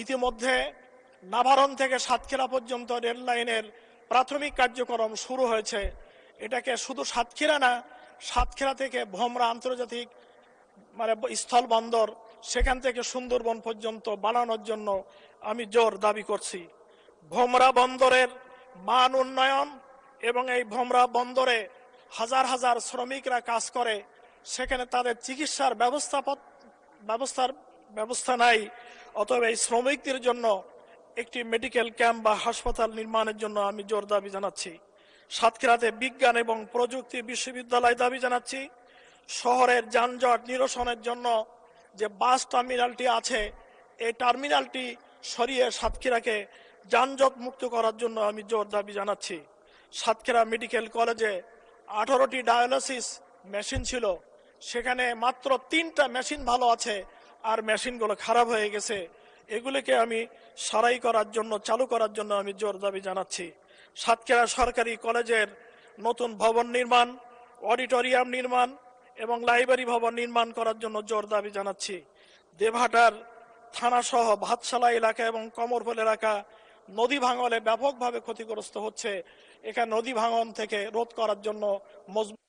ইতিমধ্যে নাভারণ থেকে সাতক্ষীরা পর্যন্ত রেল লাইনের প্রাথমিক কার্যক্রম শুরু হয়েছে। এটাকে শুধু সাতক্ষীরা না, সাতক্ষীরা থেকে ভোমরা আন্তর্জাতিক স্থল বন্দর, সেখান থেকে সুন্দরবন পর্যন্ত বাড়ানোর জন্য আমি জোর দাবি করছি। ভোমরা বন্দরের মান উন্নয়ন এবং এই ভোমরা বন্দরে হাজার হাজার শ্রমিকরা কাজ করে, সেখানে তাদের চিকিৎসার ব্যবস্থা নাই। অতএব এই শ্রমিকদের জন্য একটি মেডিকেল ক্যাম্প বা হাসপাতাল নির্মাণের জন্য আমি জোর দাবি জানাচ্ছি। সাতক্ষীরাতে বিজ্ঞান এবং প্রযুক্তি বিশ্ববিদ্যালয় দাবি জানাচ্ছি। শহরের যানজট নিরসনের জন্য যে বাস টার্মিনালটি আছে, এই টার্মিনালটি সরিয়ে সাতক্ষীরাকে যানজট মুক্ত করার জন্য আমি জোর দাবি জানাচ্ছি। সাতক্ষীরা মেডিকেল কলেজে 18টি ডায়ালিসিস মেশিন ছিল, সেখানে মাত্র 3টা মেশিন ভালো আছে, আর মেশিনগুলো খারাপ হয়ে গেছে। এগুলিকে আমি সারাই করার জন্য, চালু করার জন্য আমি জোর দাবি জানাচ্ছি। সাতক্ষীরা সরকারি কলেজের নতুন ভবন নির্মাণ, অডিটোরিয়াম নির্মাণ এবং লাইব্রেরি ভবন নির্মাণ করার জন্য জোর দাবি জানাচ্ছি। দেবহাটার থানাসহ ভাতশালা এলাকা এবং কমরফুল এলাকা নদী ভাঙলে ব্যাপকভাবে ক্ষতিগ্রস্ত হচ্ছে। এখানে নদী ভাঙন থেকে রোধ করার জন্য মজবুত